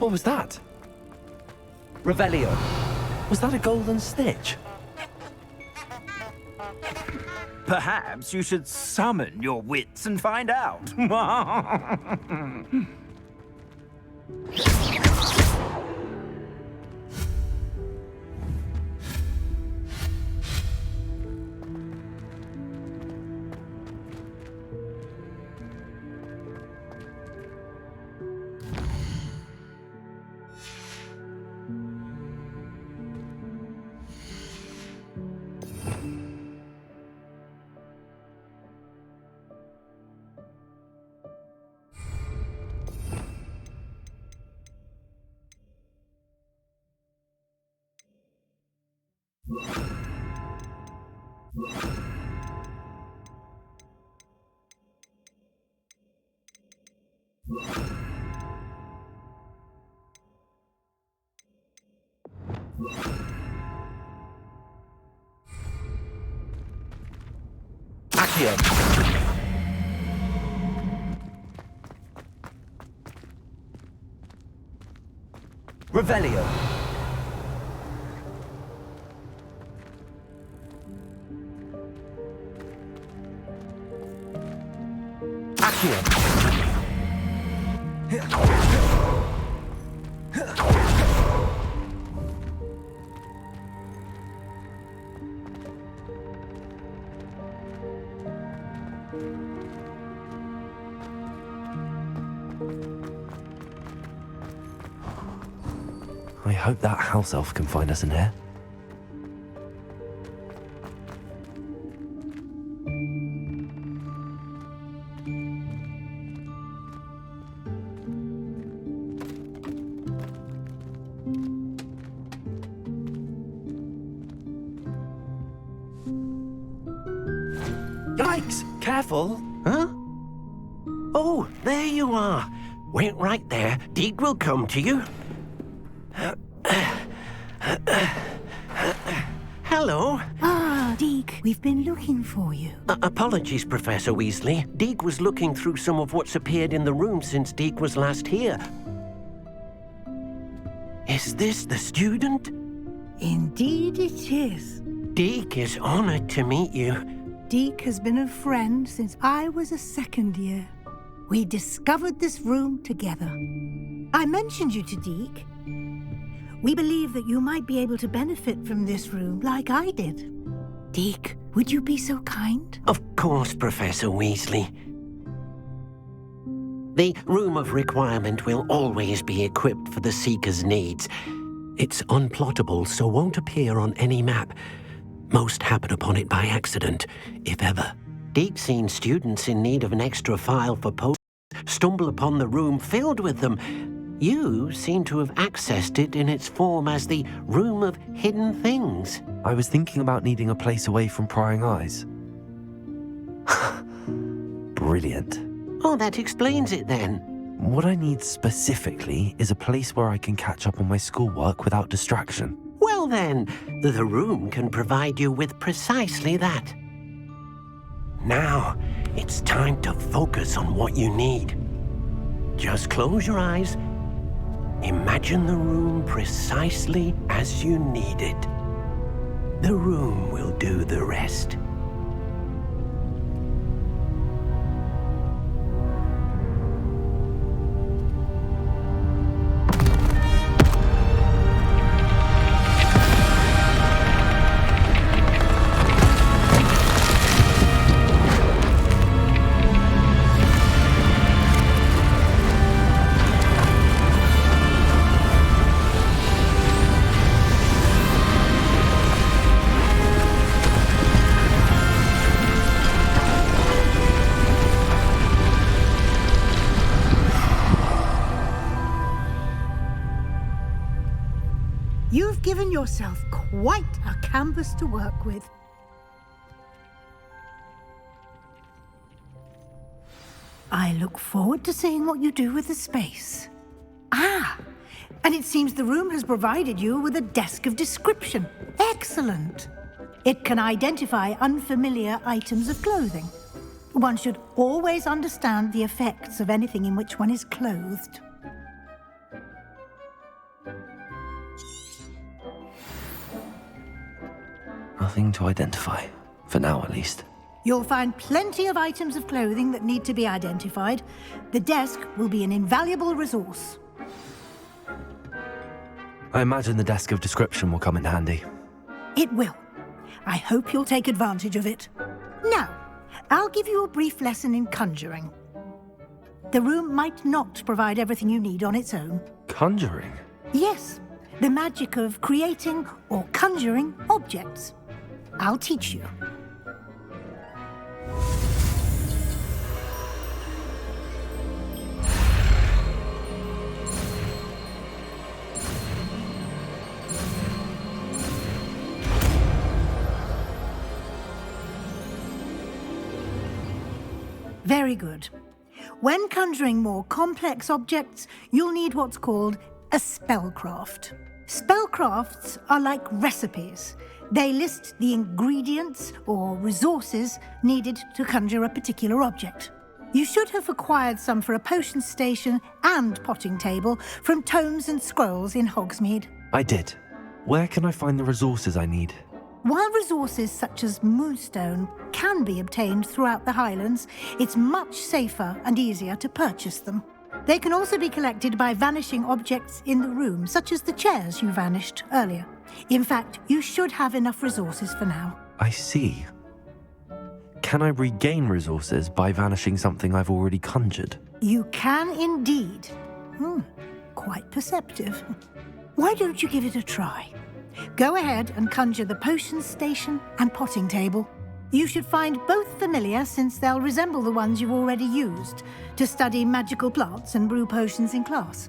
What was that? Revelio. Was that a golden snitch? Perhaps you should summon your wits and find out. Accio. Revelio. Accio. I hope that house elf can find us in here. Yikes! Careful! Huh? Oh, there you are. Wait right there. Deek will come to you. Hello. Ah, Deek, we've been looking for you. Apologies, Professor Weasley. Deek was looking through some of what's appeared in the room since Deek was last here. Is this the student? Indeed it is. Deek is honored to meet you. Deek has been a friend since I was a second year. We discovered this room together. I mentioned you to Deek. We believe that you might be able to benefit from this room like I did. Deek, would you be so kind? Of course, Professor Weasley. The Room of Requirement will always be equipped for the Seeker's needs. It's unplottable, so won't appear on any map. Most happen upon it by accident, if ever. Deek's seen students in need of an extra file for posts stumble upon the room filled with them. You seem to have accessed it in its form as the Room of Hidden Things. I was thinking about needing a place away from prying eyes. Brilliant. Oh, that explains it then. What I need specifically is a place where I can catch up on my schoolwork without distraction. Well then, the room can provide you with precisely that. Now, it's time to focus on what you need. Just close your eyes. Imagine the room precisely as you need it. The room will do the rest. You've given yourself quite a canvas to work with. I look forward to seeing what you do with the space. Ah, and it seems the room has provided you with a desk of description. Excellent. It can identify unfamiliar items of clothing. One should always understand the effects of anything in which one is clothed. Nothing to identify. For now, at least. You'll find plenty of items of clothing that need to be identified. The desk will be an invaluable resource. I imagine the desk of description will come in handy. It will. I hope you'll take advantage of it. Now, I'll give you a brief lesson in conjuring. The room might not provide everything you need on its own. Conjuring? Yes, the magic of creating or conjuring objects. I'll teach you. Very good. When conjuring more complex objects, you'll need what's called a spellcraft. Spellcrafts are like recipes. They list the ingredients or resources needed to conjure a particular object. You should have acquired some for a potion station and potting table from tomes and scrolls in Hogsmeade. I did. Where can I find the resources I need? While resources such as moonstone can be obtained throughout the Highlands, it's much safer and easier to purchase them. They can also be collected by vanishing objects in the room, such as the chairs you vanished earlier. In fact, you should have enough resources for now. I see. Can I regain resources by vanishing something I've already conjured? You can indeed. Quite perceptive. Why don't you give it a try? Go ahead and conjure the potion station and potting table. You should find both familiar, since they'll resemble the ones you've already used to study magical plants and brew potions in class.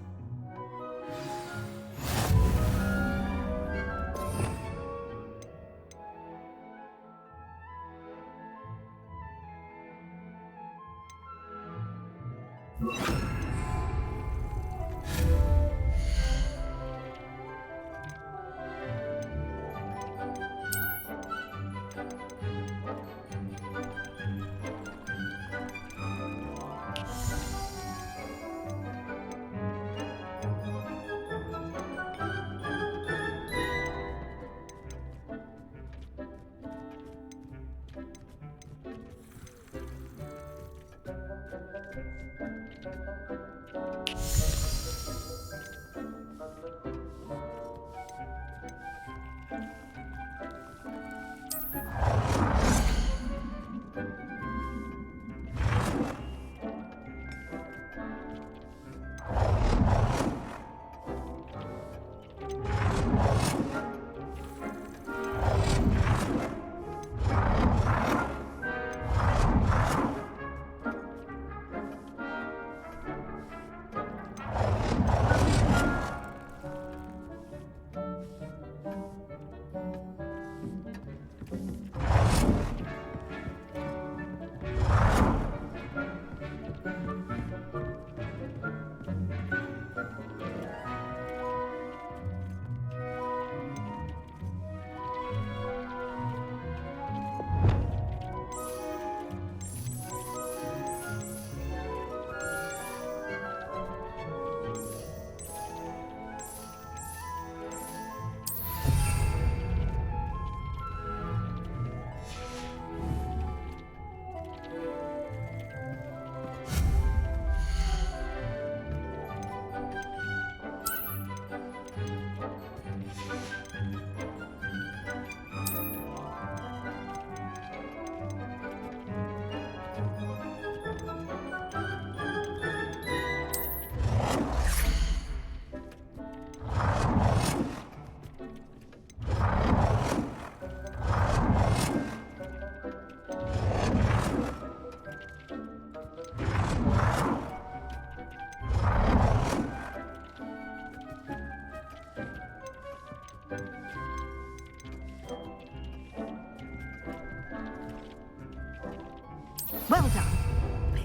Well done.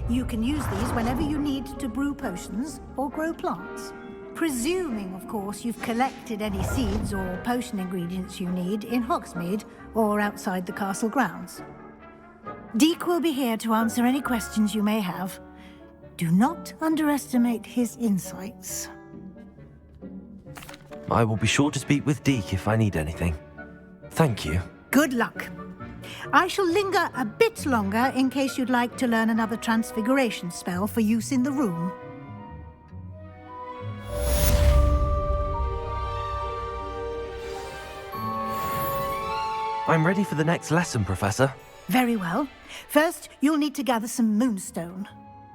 You can use these whenever you need to brew potions or grow plants. Presuming, of course, you've collected any seeds or potion ingredients you need in Hogsmeade or outside the castle grounds. Deek will be here to answer any questions you may have. Do not underestimate his insights. I will be sure to speak with Deke if I need anything. Thank you. Good luck. I shall linger a bit longer in case you'd like to learn another transfiguration spell for use in the room. I'm ready for the next lesson, Professor. Very well. First, you'll need to gather some moonstone.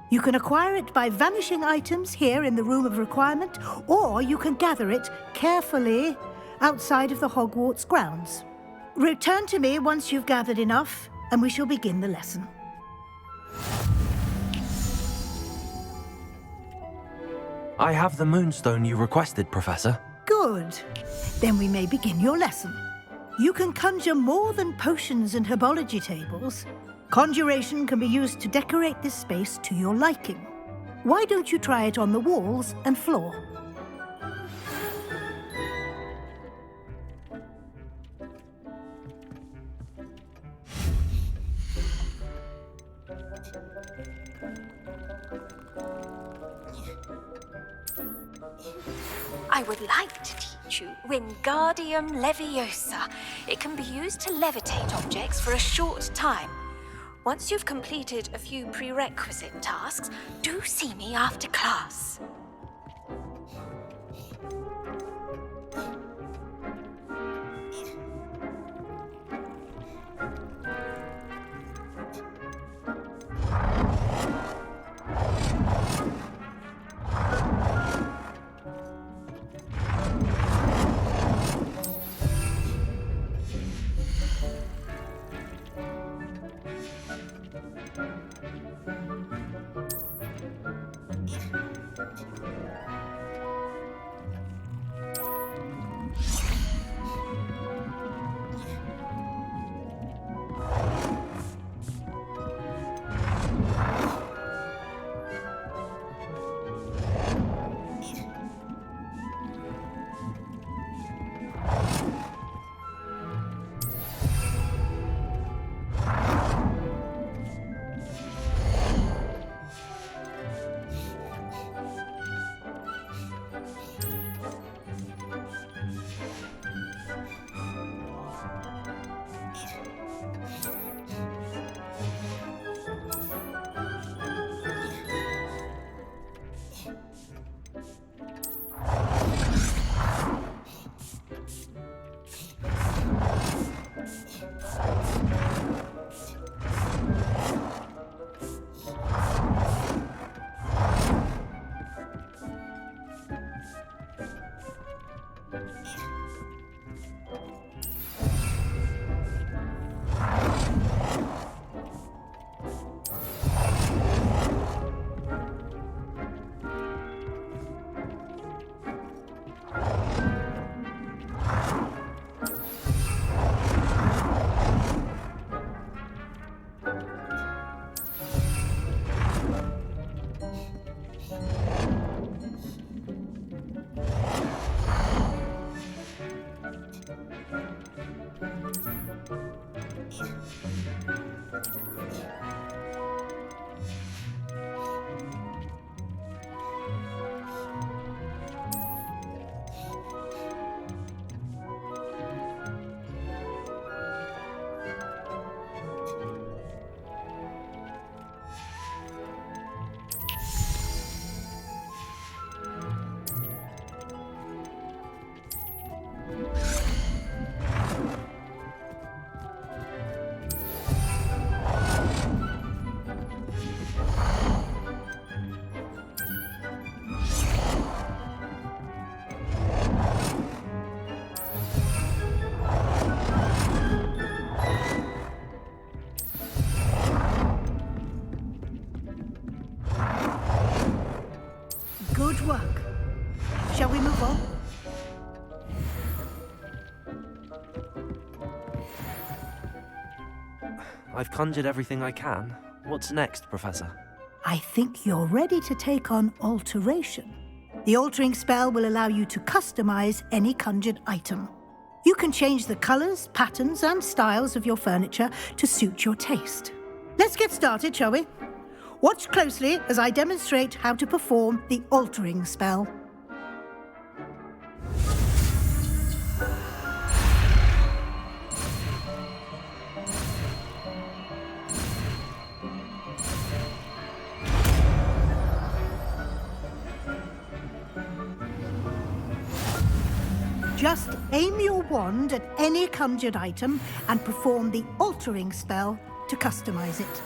You can acquire it by vanishing items here in the Room of Requirement, or you can gather it carefully outside of the Hogwarts grounds. Return to me once you've gathered enough, and we shall begin the lesson. I have the moonstone you requested, Professor. Good. Then we may begin your lesson. You can conjure more than potions and herbology tables. Conjuration can be used to decorate this space to your liking. Why don't you try it on the walls and floor? I would like to teach you Wingardium Leviosa. It can be used to levitate objects for a short time. Once you've completed a few prerequisite tasks, do see me after class. Good work. Shall we move on? I've conjured everything I can. What's next, Professor? I think you're ready to take on alteration. The altering spell will allow you to customize any conjured item. You can change the colors, patterns, and styles of your furniture to suit your taste. Let's get started, shall we? Watch closely as I demonstrate how to perform the altering spell. aim your wand at any conjured item and perform the altering spell to customize it.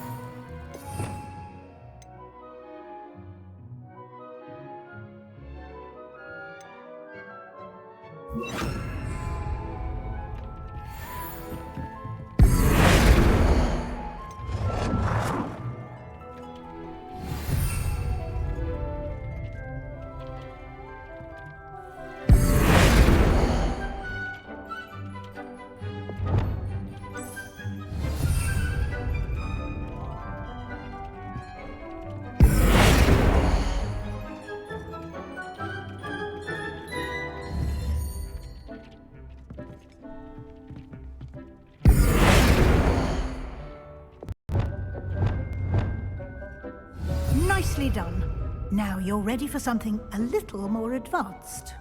Nicely done. Now you're ready for something a little more advanced.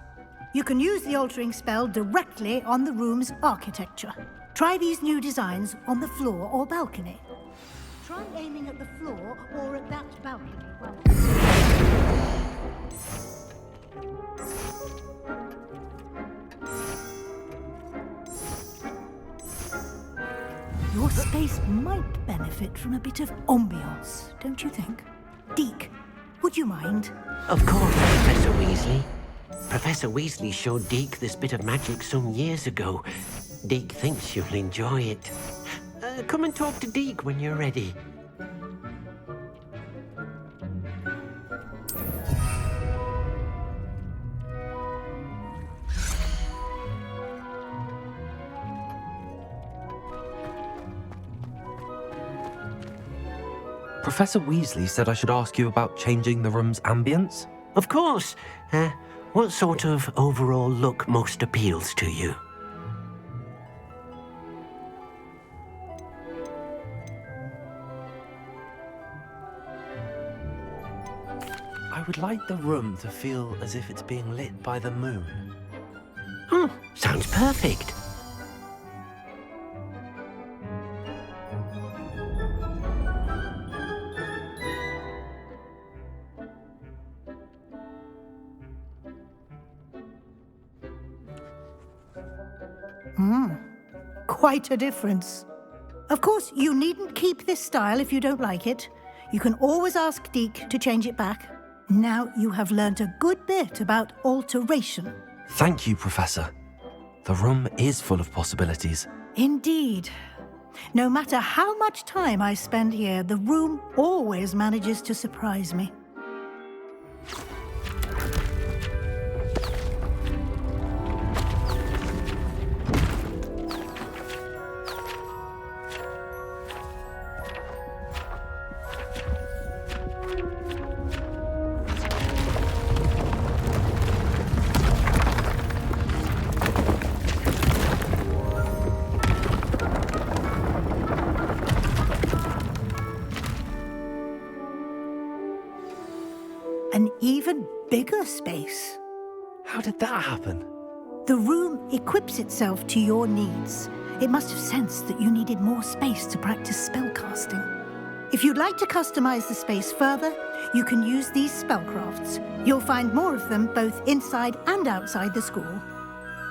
You can use the altering spell directly on the room's architecture. Try these new designs on the floor or balcony. Try aiming at the floor or at that balcony. Your space might benefit from a bit of ambiance, don't you think? Deke, would you mind? Of course, Professor Weasley. Professor Weasley showed Deke this bit of magic some years ago. Deke thinks you'll enjoy it. Come and talk to Deke when you're ready. Professor Weasley said I should ask you about changing the room's ambience. Of course. What sort of overall look most appeals to you? I would like the room to feel as if it's being lit by the moon. Sounds perfect. Quite a difference. Of course, you needn't keep this style if you don't like it. You can always ask Deke to change it back. Now you have learnt a good bit about alteration. Thank you, Professor. The room is full of possibilities. Indeed. No matter how much time I spend here, the room always manages to surprise me. An even bigger space. How did that happen? The room equips itself to your needs. It must have sensed that you needed more space to practice spellcasting. If you'd like to customize the space further, you can use these spellcrafts. You'll find more of them both inside and outside the school.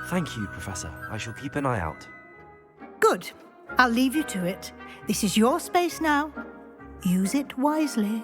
Thank you, Professor. I shall keep an eye out. Good. I'll leave you to it. This is your space now. Use it wisely.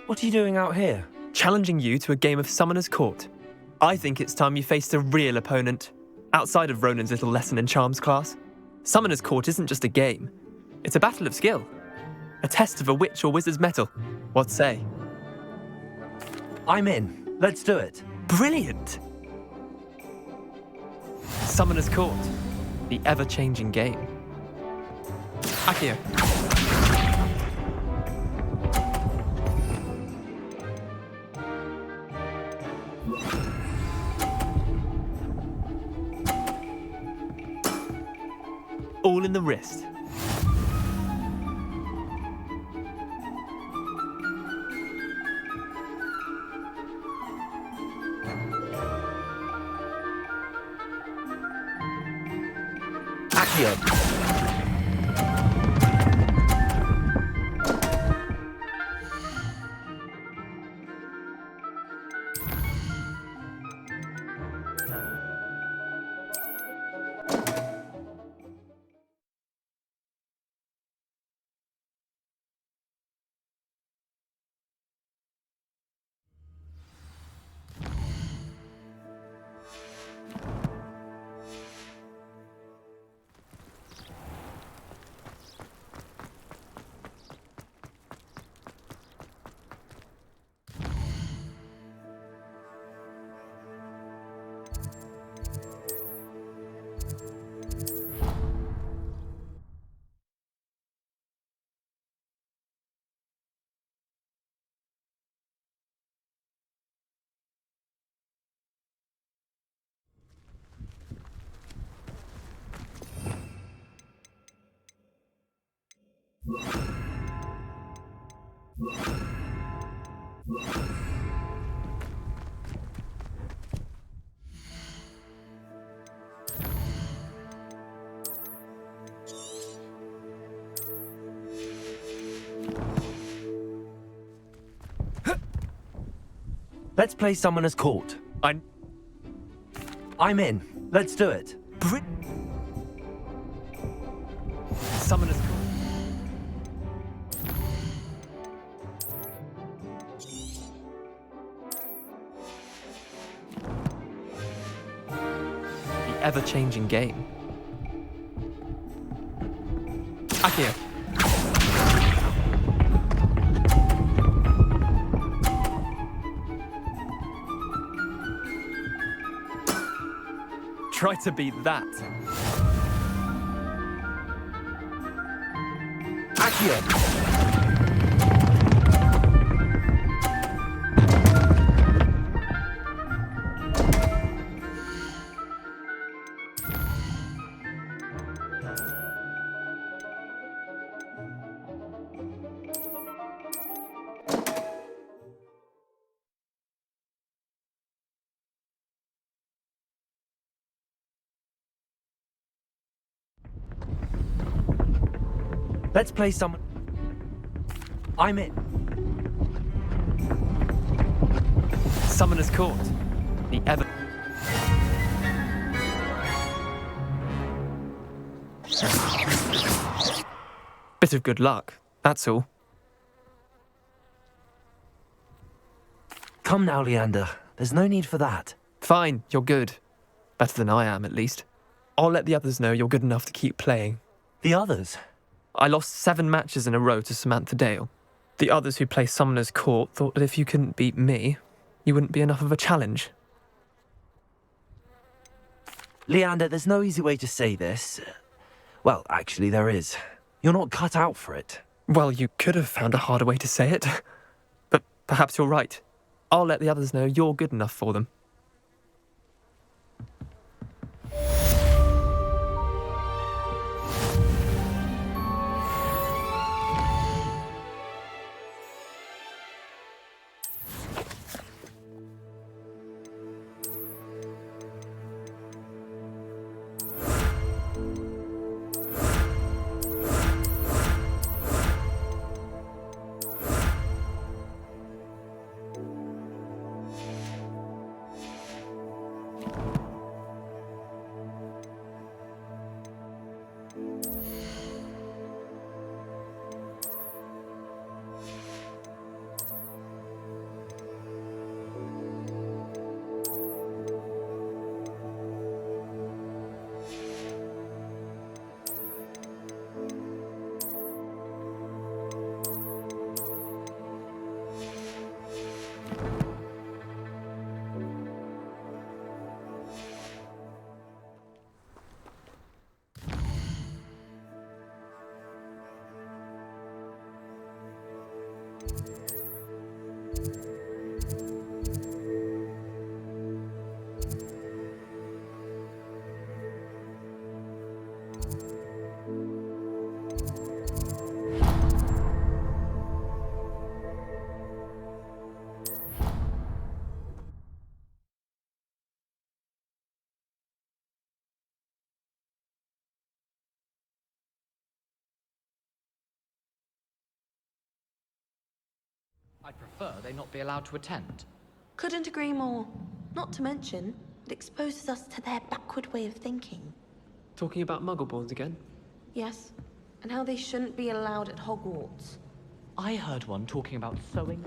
What are you doing out here? Challenging you to a game of Summoner's Court. I think it's time you faced a real opponent, outside of Ronan's little lesson in charms class. Summoner's Court isn't just a game. It's a battle of skill. A test of a witch or wizard's mettle. What say? I'm in. Let's do it. Brilliant! Summoner's Court. The ever-changing game. Accio. All in the wrist. Accio. Let's play Summoner's Court. I'm in. Let's do it. Summoner's Court. The ever-changing game. Accio. Try to beat that. Accio. Let's play someone. I'm in. Summoner's Court. The ever... Bit of good luck, that's all. Come now, Leander. There's no need for that. Fine, you're good. Better than I am, at least. I'll let the others know you're good enough to keep playing. The others? I lost 7 matches in a row to Samantha Dale. The others who play Summoner's Court thought that if you couldn't beat me, you wouldn't be enough of a challenge. Leander, there's no easy way to say this. Well, actually, there is. You're not cut out for it. Well, you could have found a harder way to say it. But perhaps you're right. I'll let the others know you're good enough for them. I prefer they not be allowed to attend. Couldn't agree more. Not to mention, it exposes us to their backward way of thinking. Talking about Muggleborns again? Yes, and how they shouldn't be allowed at Hogwarts. I heard one talking about sewing.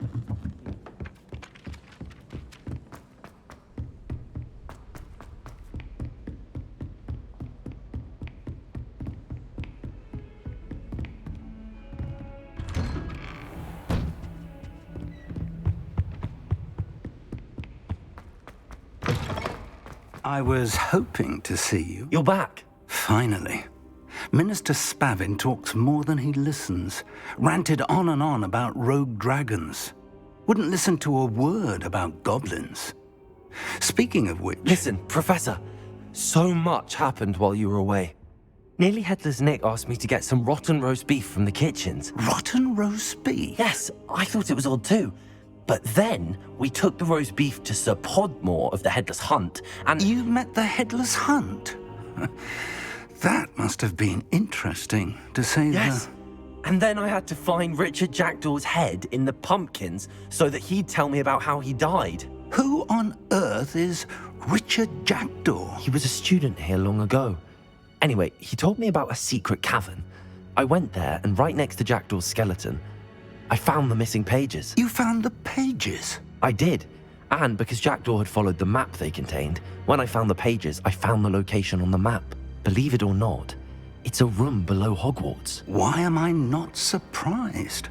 I was hoping to see you. You're back. Finally. Minister Spavin talks more than he listens. Ranted on and on about rogue dragons. Wouldn't listen to a word about goblins. Speaking of which... Listen, Professor. So much happened while you were away. Nearly Headless Nick asked me to get some rotten roast beef from the kitchens. Rotten roast beef? Yes, I thought it was odd too. But then we took the roast beef to Sir Podmore of the Headless Hunt, and... You met the Headless Hunt? That must have been interesting, to say Yes. And then I had to find Richard Jackdaw's head in the pumpkins so that he'd tell me about how he died. Who on earth is Richard Jackdaw? He was a student here long ago. Anyway, he told me about a secret cavern. I went there, and right next to Jackdaw's skeleton, I found the missing pages. You found the pages? I did. And because Jackdaw had followed the map they contained, when I found the pages, I found the location on the map. Believe it or not, it's a room below Hogwarts. Why am I not surprised?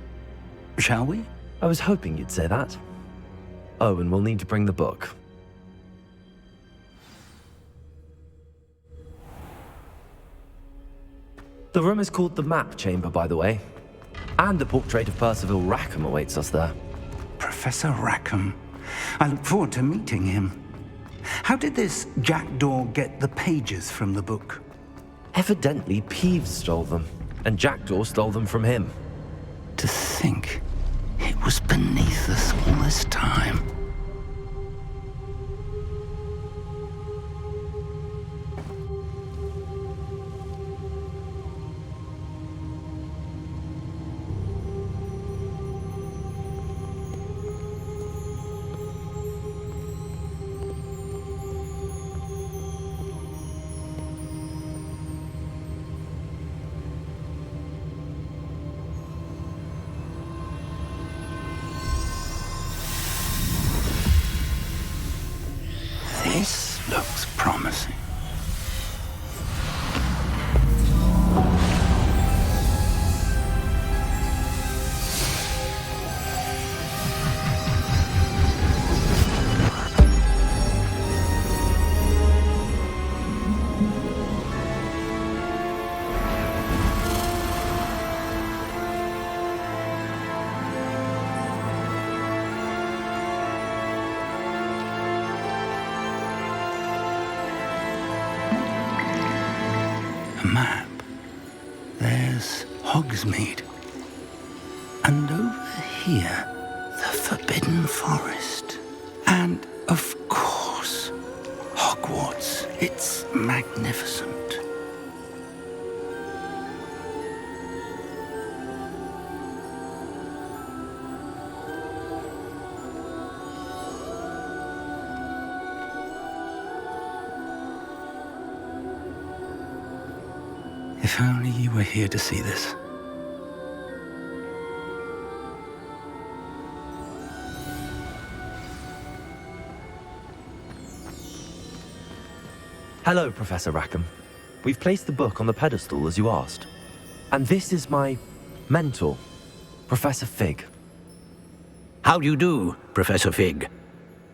Shall we? I was hoping you'd say that. Oh, and we'll need to bring the book. The room is called the Map Chamber, by the way. And a portrait of Percival Rackham awaits us there. Professor Rackham. I look forward to meeting him. How did this Jackdaw get the pages from the book? Evidently, Peeves stole them, and Jackdaw stole them from him. To think it was beneath us all this time. This looks promising. A map. There's Hogsmeade. And over here, the Forbidden Forest. And, of course, Hogwarts. It's magnificent. If only you were here to see this. Hello, Professor Rackham. We've placed the book on the pedestal as you asked. And this is my mentor, Professor Fig. How do you do, Professor Fig?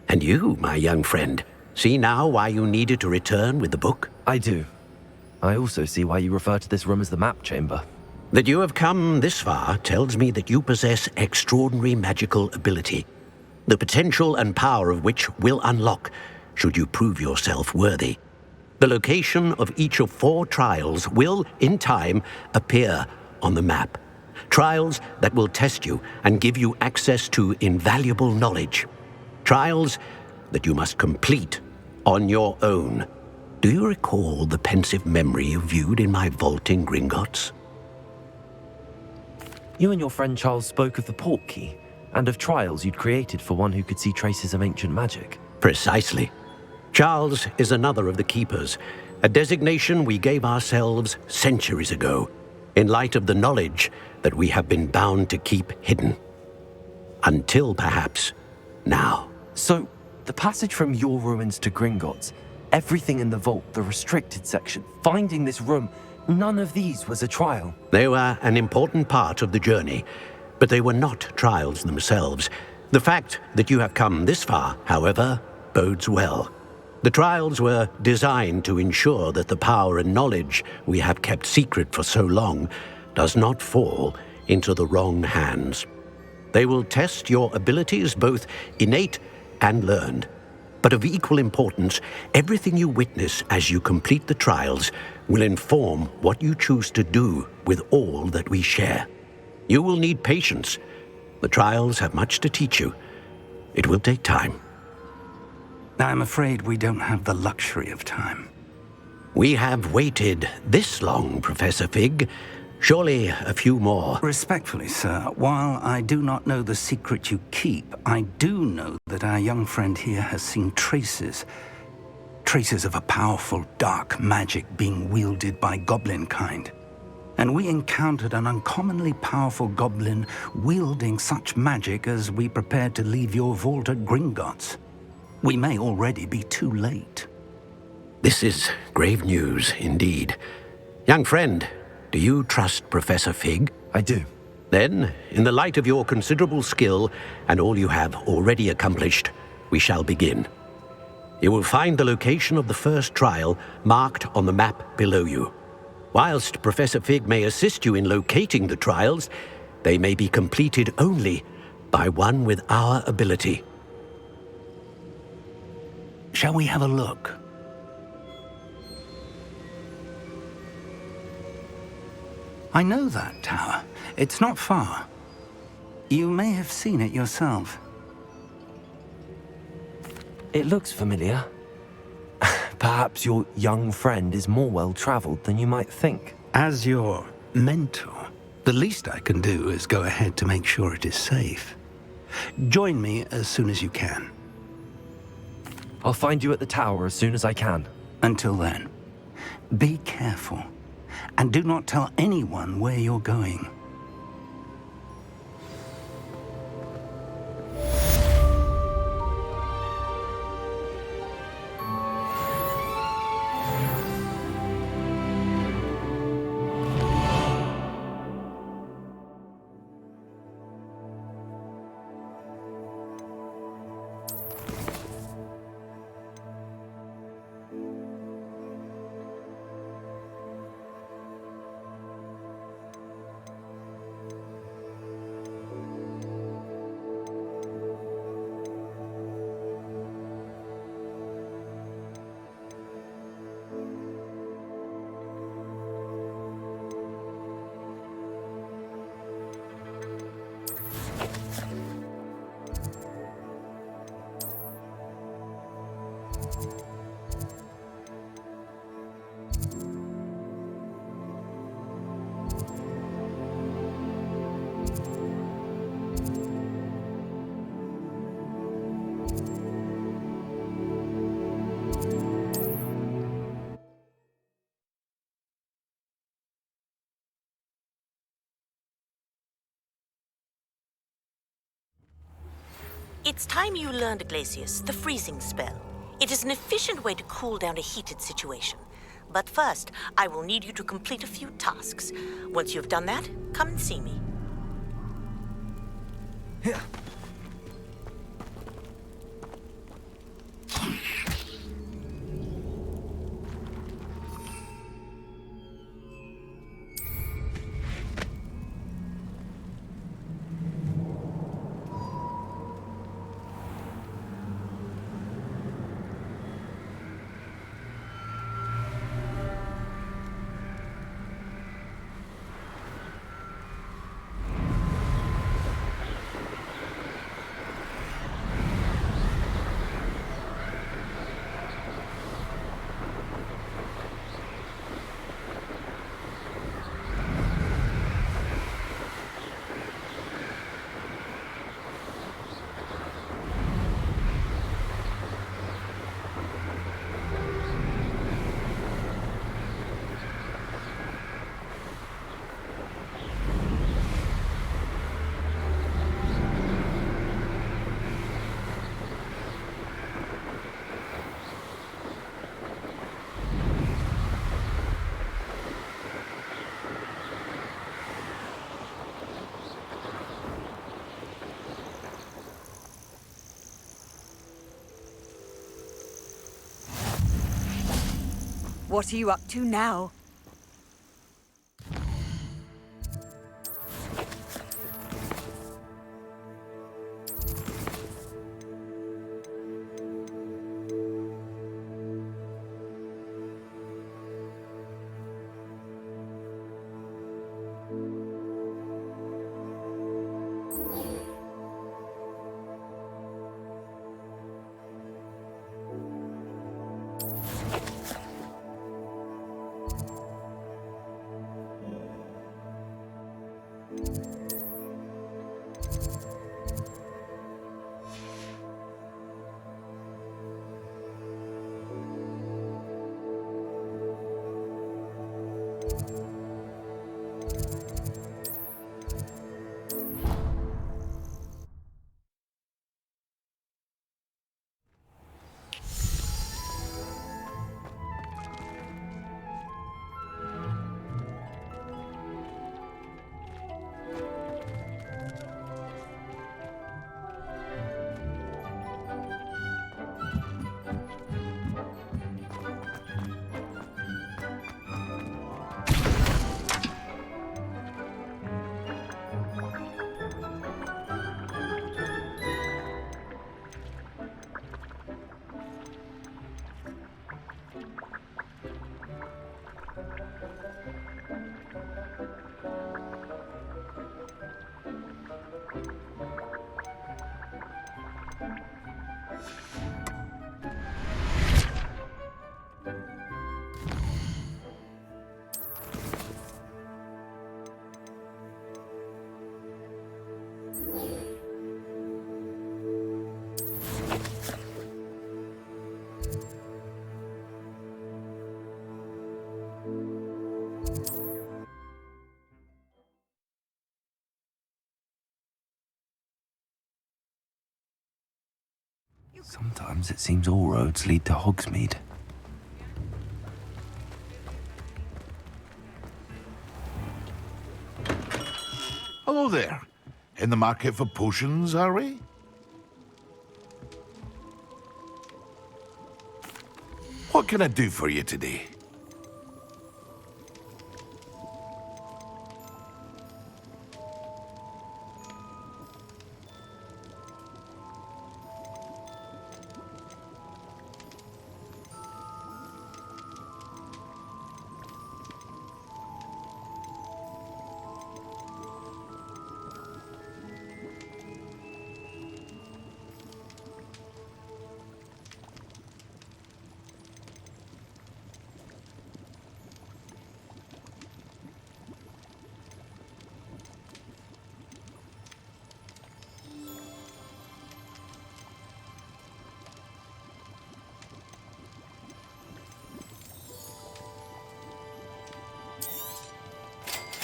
And you, my young friend, see now why you needed to return with the book? I do. I also see why you refer to this room as the Map Chamber. That you have come this far tells me that you possess extraordinary magical ability, the potential and power of which will unlock should you prove yourself worthy. The location of each of 4 trials will, in time, appear on the map. Trials that will test you and give you access to invaluable knowledge. Trials that you must complete on your own. Do you recall the pensive memory you viewed in my vault in Gringotts? You and your friend Charles spoke of the portkey, and of trials you'd created for one who could see traces of ancient magic. Precisely. Charles is another of the Keepers, a designation we gave ourselves centuries ago, in light of the knowledge that we have been bound to keep hidden. Until, perhaps, now. So, the passage from your ruins to Gringotts, everything in the vault, the restricted section, finding this room, none of these was a trial. They were an important part of the journey, but they were not trials themselves. The fact that you have come this far, however, bodes well. The trials were designed to ensure that the power and knowledge we have kept secret for so long does not fall into the wrong hands. They will test your abilities, both innate and learned. But of equal importance, everything you witness as you complete the trials will inform what you choose to do with all that we share. You will need patience. The trials have much to teach you. It will take time. I'm afraid we don't have the luxury of time. We have waited this long, Professor Fig. Surely a few more. Respectfully, sir, while I do not know the secret you keep, I do know that our young friend here has seen traces of a powerful dark magic being wielded by goblin kind. And we encountered an uncommonly powerful goblin wielding such magic as we prepared to leave your vault at Gringotts. We may already be too late. This is grave news indeed. Young friend, do you trust Professor Fig? I do. Then, in the light of your considerable skill and all you have already accomplished, we shall begin. You will find the location of the first trial marked on the map below you. Whilst Professor Fig may assist you in locating the trials, they may be completed only by one with our ability. Shall we have a look? I know that tower. It's not far. You may have seen it yourself. It looks familiar. Perhaps your young friend is more well-traveled than you might think. As your mentor, the least I can do is go ahead to make sure it is safe. Join me as soon as you can. I'll find you at the tower as soon as I can. Until then, be careful, and do not tell anyone where you're going. It's time you learned, Glacius, the freezing spell. It is an efficient way to cool down a heated situation. But first, I will need you to complete a few tasks. Once you've done that, come and see me. What are you up to now? Sometimes it seems all roads lead to Hogsmeade. Hello there. In the market for potions, are we? What can I do for you today?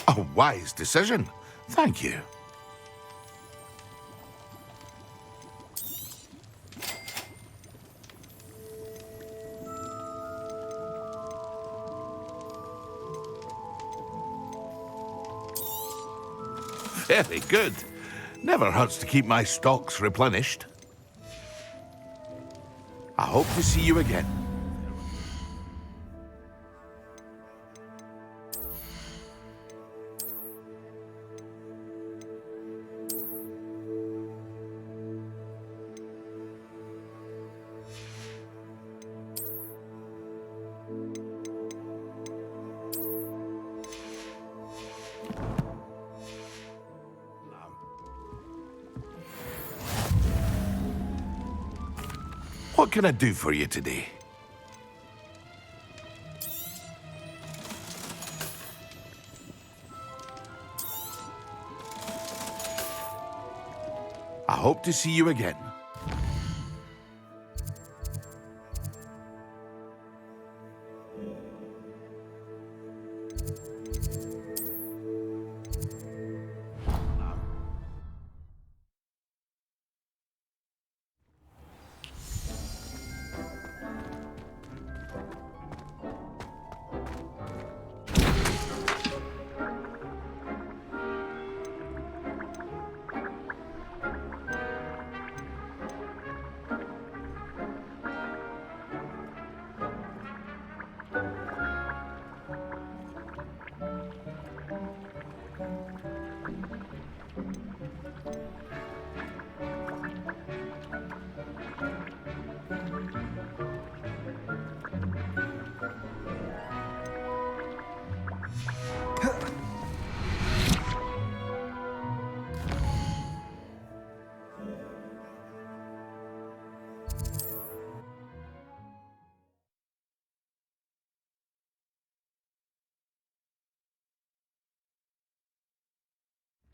A wise decision. Thank you. Very good. Never hurts to keep my stocks replenished. I hope to see you again. What can I do for you today? I hope to see you again.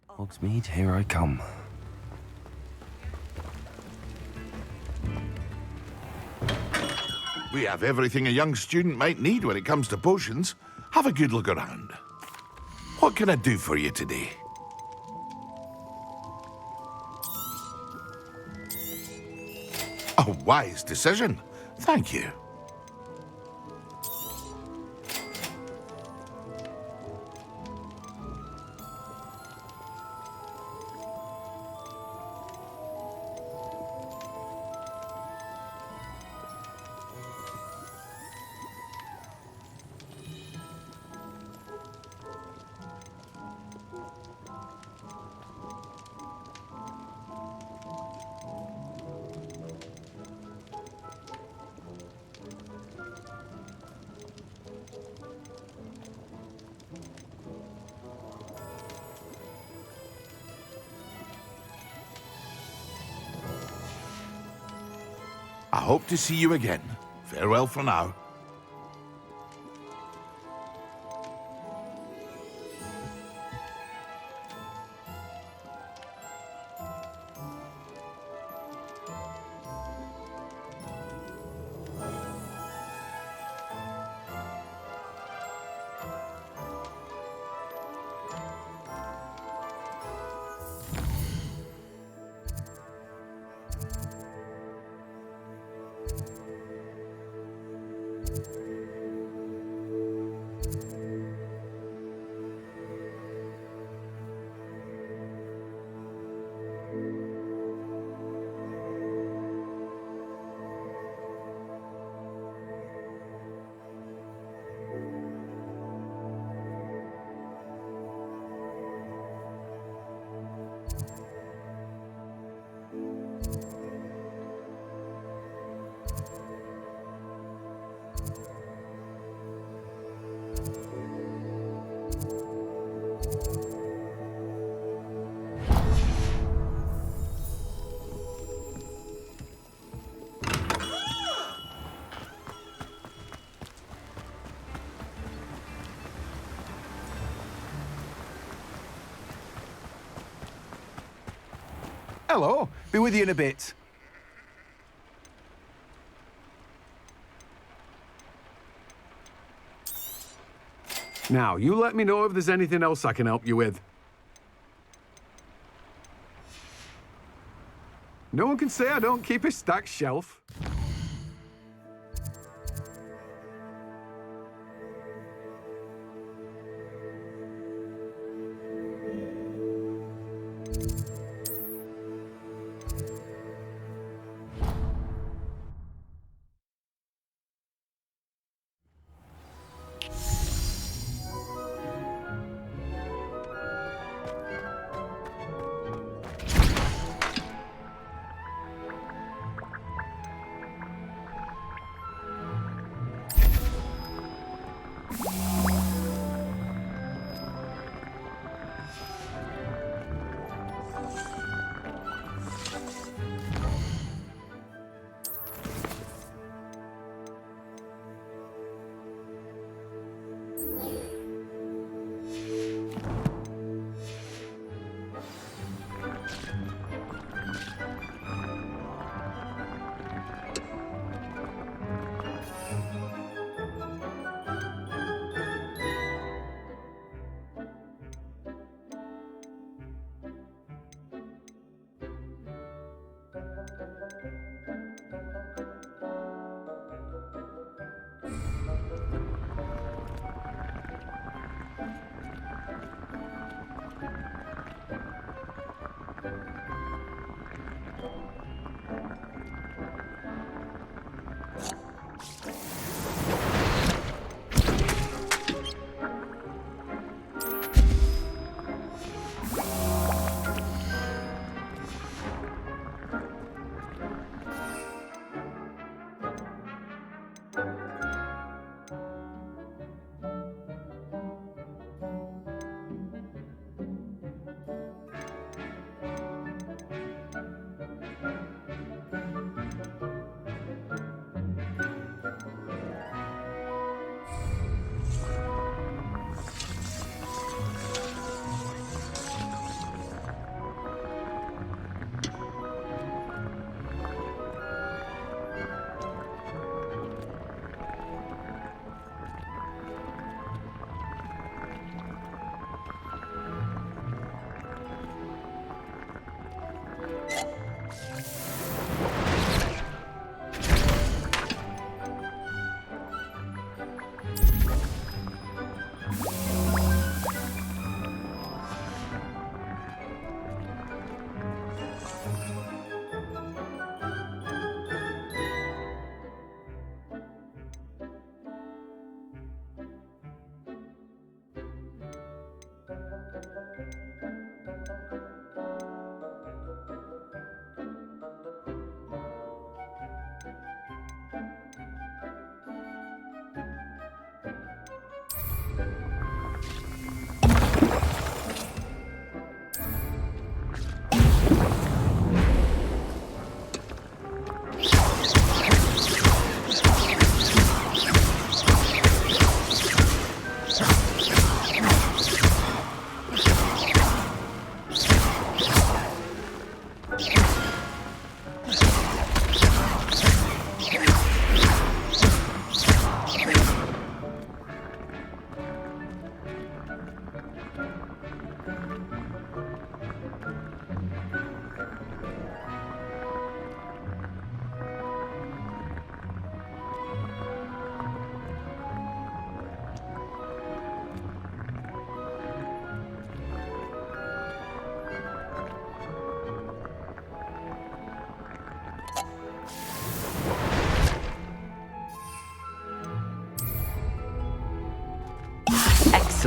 Hogsmeade, here I come. We have everything a young student might need when it comes to potions. Have a good look around. What can I do for you today? A wise decision. Thank you. I hope to see you again. Farewell for now. Hello. Be with you in a bit. Now, you let me know if there's anything else I can help you with. No one can say I don't keep a stacked shelf.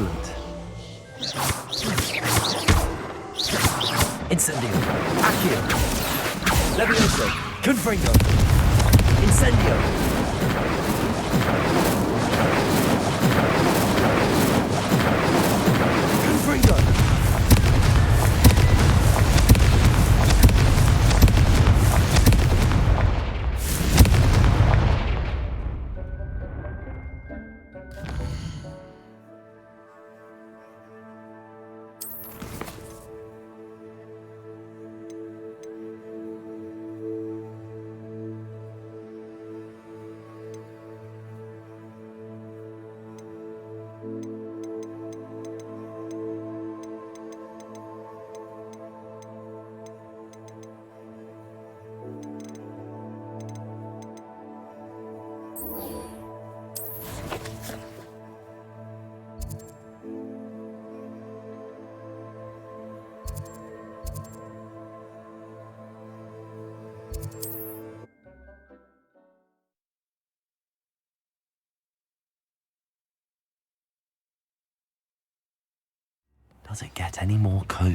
Excellent. Incendio. Accio. Levioso. Confringo. Incendio. Confringo. Does it get any more cozy?